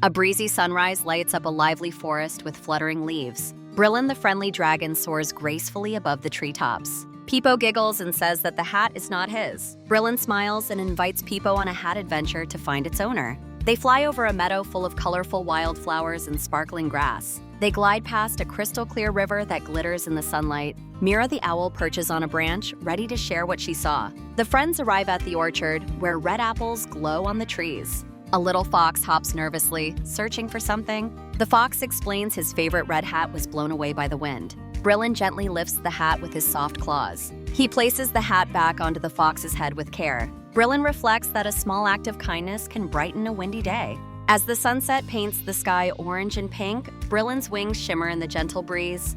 A breezy sunrise lights up a lively forest with fluttering leaves. Brillin the friendly dragon soars gracefully above the treetops. Pipo giggles and says that the hat is not his. Brillin smiles and invites Pipo on a hat adventure to find its owner. They fly over a meadow full of colorful wildflowers and sparkling grass. They glide past a crystal-clear river that glitters in the sunlight. Mira the owl perches on a branch, ready to share what she saw. The friends arrive at the orchard, where red apples glow on the trees. A little fox hops nervously, searching for something. The fox explains his favorite red hat was blown away by the wind. Brillin gently lifts the hat with his soft claws. He places the hat back onto the fox's head with care. Brillin reflects that a small act of kindness can brighten a windy day. As the sunset paints the sky orange and pink, Brillin's wings shimmer in the gentle breeze.